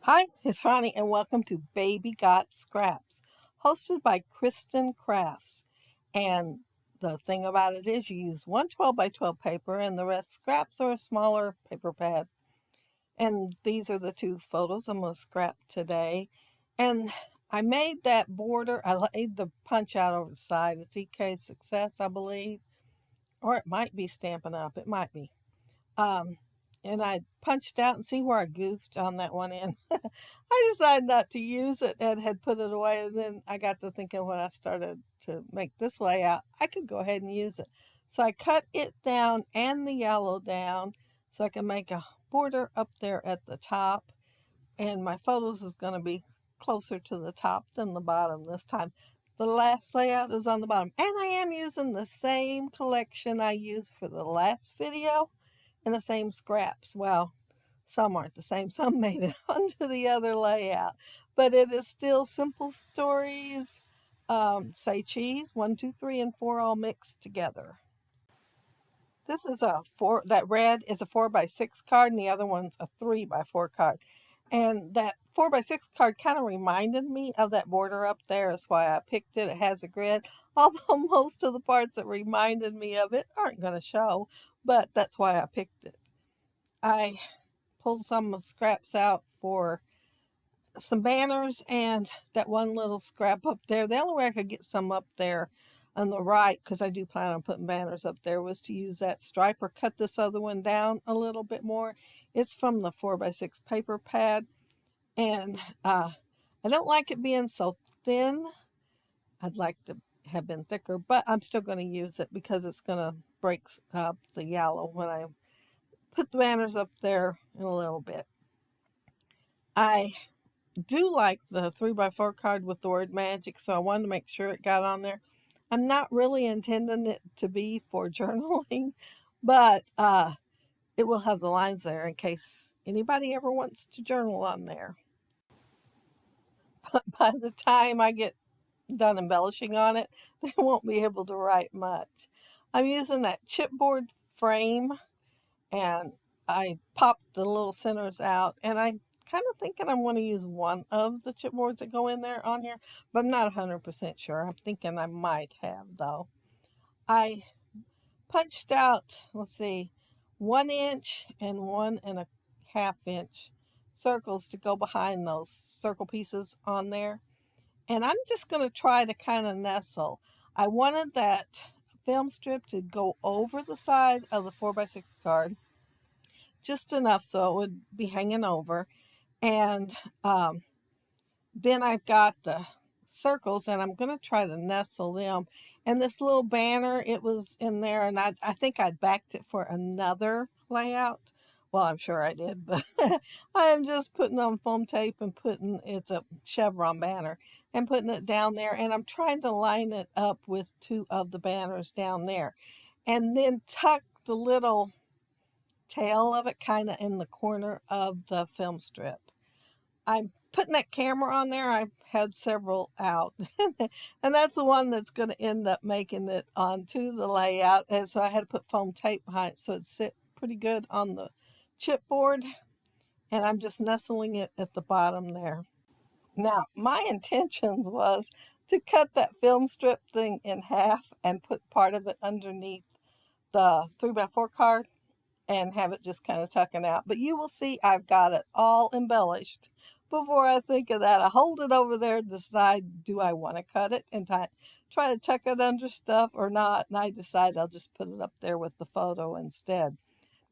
Hi, it's Ronnie, and welcome to Baby Got Scraps, hosted by Kristen Crafts. And the thing about it is, you use one 12 by 12 paper, and the rest scraps or a smaller paper pad. And these are the two photos I'm going to scrap today. And I made that border, I laid the punch out over the side. It's EK Success, I believe, or it might be Stampin' Up. It might be. Um, and I punched out and see where I goofed on that one end. I decided not to use it and had put it away. And then I got to thinking when I started to make this layout, I could go ahead and use it. So I cut it down and the yellow down so I can make a border up there at the top. And my photos is going to be closer to the top than the bottom this time. The last layout is on the bottom. And I am using the same collection I used for the last video and the same scraps. Well, some aren't the same. Some made it onto the other layout. But it is still simple stories. Say cheese, 1, 2, 3, and 4 all mixed together. This is a 4, that red is a 4x6 card, and the other one's a 3x4 card. And that 4x6 card kind of reminded me of that border up there. That's why I picked it. It has a grid. Although most of the parts that reminded me of it aren't going to show, but that's why I picked it. I pulled some of the scraps out for some banners and that one little scrap up there. The only way I could get some up there on the right, because I do plan on putting banners up there, was to use that stripe or cut this other one down a little bit more. It's from the 4x6 paper pad, and I don't like it being so thin. I'd like to have been thicker, but I'm still going to use it because it's going to break up the yellow when I put the banners up there in a little bit. I do like the 3x4 card with the word magic, so I wanted to make sure it got on there. I'm not really intending it to be for journaling, but it will have the lines there in case anybody ever wants to journal on there. But by the time I get done embellishing on it, they won't be able to write much. I'm using that chipboard frame, and I popped the little centers out, and I kind of thinking I want to use one of the chipboards that go in there on here, but I'm not 100% sure. I'm thinking I might have, though. I punched out, let's see, 1 inch and 1.5 inch circles to go behind those circle pieces on there. And I'm just going to try to kind of nestle. I wanted that film strip to go over the side of the 4x6 card, just enough so it would be hanging over. And then I've got the circles, and I'm going to try to nestle them. And this little banner, it was in there, and I think I'd backed it for another layout. Well, I'm sure I did, but I am just putting on foam tape and it's a chevron banner, and putting it down there. And I'm trying to line it up with two of the banners down there. And then tuck the little tail of it kind of in the corner of the film strip. I'm putting that camera on there. I've had several out, and that's the one that's going to end up making it onto the layout. And so I had to put foam tape behind it so it sit pretty good on the chipboard. And I'm just nestling it at the bottom there. Now, my intentions was to cut that film strip thing in half and put part of it underneath the 3x4 card and have it just kind of tucking out. But you will see I've got it all embellished before I think of that. I hold it over there to decide, do I want to cut it and try to tuck it under stuff or not? And I decide I'll just put it up there with the photo instead.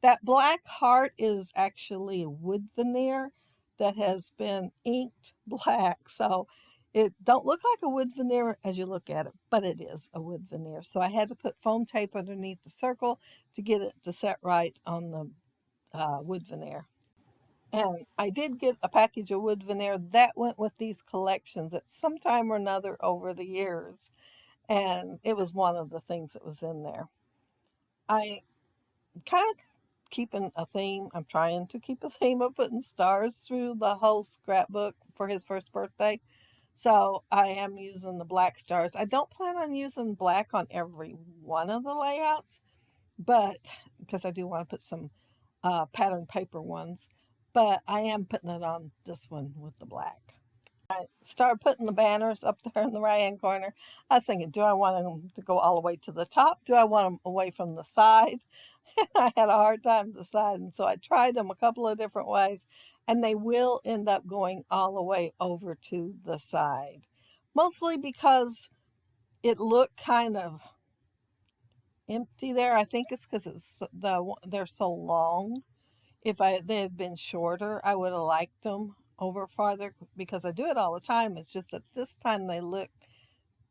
That black heart is actually a wood veneer that has been inked black. So it don't look like a wood veneer as you look at it, but it is a wood veneer. So I had to put foam tape underneath the circle to get it to set right on the wood veneer. And I did get a package of wood veneer that went with these collections at some time or another over the years. And it was one of the things that was in there. I kind of keeping a theme. I'm trying to keep a theme of putting stars through the whole scrapbook for his first birthday. So I am using the black stars. I don't plan on using black on every one of the layouts, but because I do want to put some pattern paper ones. but I am putting it on this one with the black. I started putting the banners up there in the right hand corner. I was thinking, do I want them to go all the way to the top? Do I want them away from the side? I had a hard time deciding, so I tried them a couple of different ways, and they will end up going all the way over to the side. Mostly because it looked kind of empty there. I think it's because they're so long. If they had been shorter, I would have liked them over farther because I do it all the time. It's just that this time they look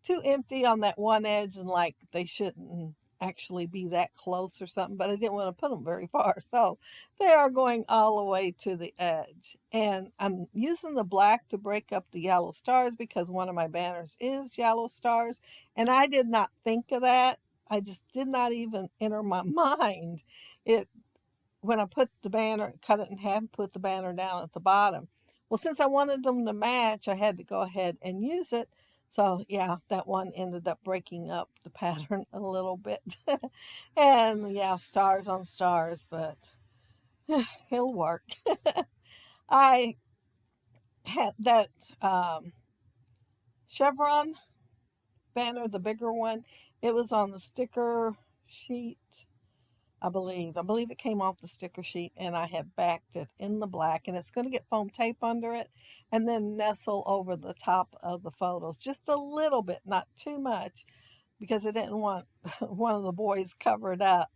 too empty on that one edge and like they shouldn't actually be that close or something, but I didn't want to put them very far. So they are going all the way to the edge. And I'm using the black to break up the yellow stars because one of my banners is yellow stars. And I did not think of that. I just did not even enter my mind. It when I put the banner, cut it in half, and put the banner down at the bottom. Well, since I wanted them to match, I had to go ahead and use it. So yeah, that one ended up breaking up the pattern a little bit. And yeah, stars on stars, but it'll work. I had that chevron banner, the bigger one. It was on the sticker sheet, I believe. I believe it came off the sticker sheet, and I have backed it in the black, and it's going to get foam tape under it and then nestle over the top of the photos just a little bit, not too much, because I didn't want one of the boys covered up.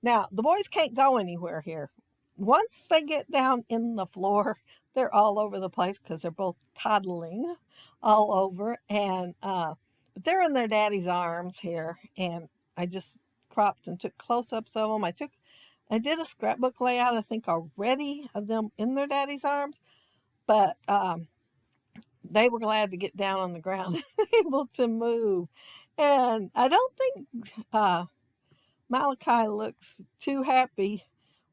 Now, the boys can't go anywhere here. Once they get down in the floor, they're all over the place because they're both toddling all over, and but they're in their daddy's arms here, and I just cropped and took close-ups of them. I did a scrapbook layout, I think, already of them in their daddy's arms, but they were glad to get down on the ground and able to move. And I don't think Malachi looks too happy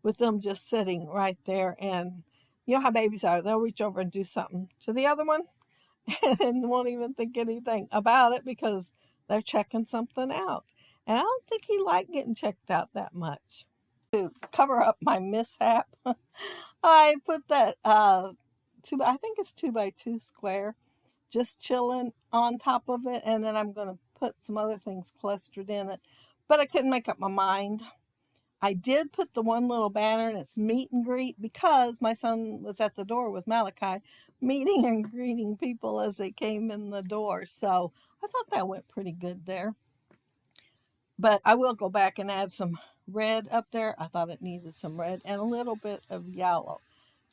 with them just sitting right there. And you know how babies are, they'll reach over and do something to the other one and won't even think anything about it because they're checking something out. And I don't think he liked getting checked out that much. To cover up my mishap, I put that I think it's 2x2 square, just chilling on top of it, and then I'm going to put some other things clustered in it. But I couldn't make up my mind. I did put the one little banner, and it's meet and greet because my son was at the door with Malachi, meeting and greeting people as they came in the door. So I thought that went pretty good there. But I will go back and add some red up there. I thought it needed some red and a little bit of yellow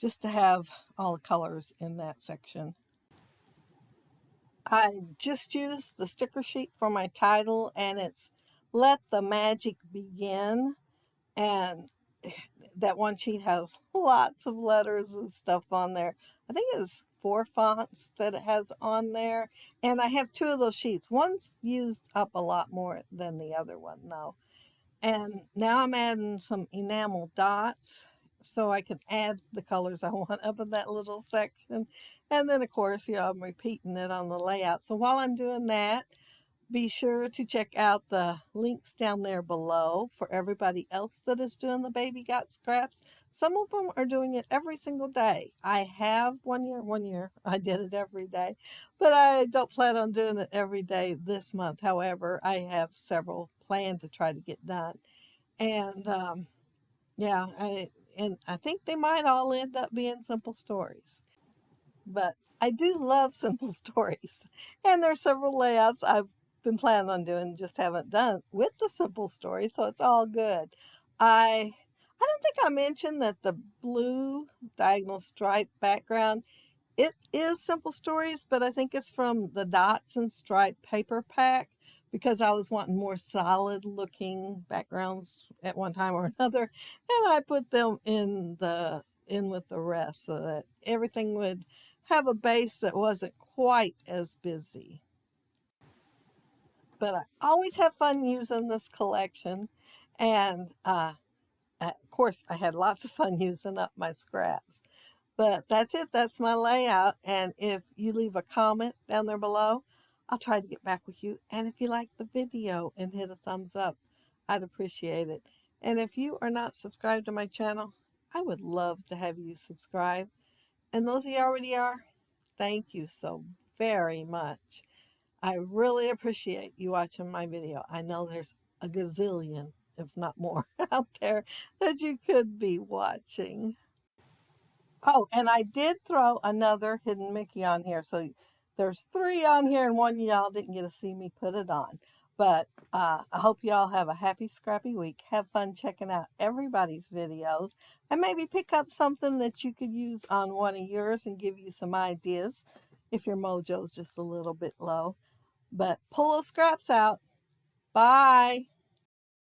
just to have all the colors in that section. I just used the sticker sheet for my title, and it's Let the Magic Begin. And that one sheet has lots of letters and stuff on there. I think it's 4 fonts that it has on there. And I have 2 of those sheets. One's used up a lot more than the other one, though. And now I'm adding some enamel dots so I can add the colors I want up in that little section. And then, of course, I'm repeating it on the layout. So while I'm doing that, be sure to check out the links down there below for everybody else that is doing the Baby Got Scraps. Some of them are doing it every single day. I have one year, I did it every day, but I don't plan on doing it every day this month. However, I have several planned to try to get done. And yeah, I think they might all end up being simple stories. But I do love simple stories. And there's several layouts I've been planning on doing, just haven't done with the simple story, so it's all good. I don't think I mentioned that the blue diagonal stripe background, it is simple stories, but I think it's from the Dots and Stripe paper pack because I was wanting more solid looking backgrounds at one time or another, and I put them in with the rest so that everything would have a base that wasn't quite as busy. But I always have fun using this collection, and of course I had lots of fun using up my scraps. But that's it. That's my layout. And if you leave a comment down there below, I'll try to get back with you. And if you like the video and hit a thumbs up, I'd appreciate it. And if you are not subscribed to my channel, I would love to have you subscribe. And those of you already are, thank you so very much. I really appreciate you watching my video. I know there's a gazillion, if not more, out there that you could be watching. Oh, and I did throw another hidden Mickey on here. So there's 3 on here and one y'all didn't get to see me put it on. But I hope y'all have a happy, scrappy week. Have fun checking out everybody's videos. And maybe pick up something that you could use on one of yours and give you some ideas if your mojo's just a little bit low. But pull those scraps out. Bye.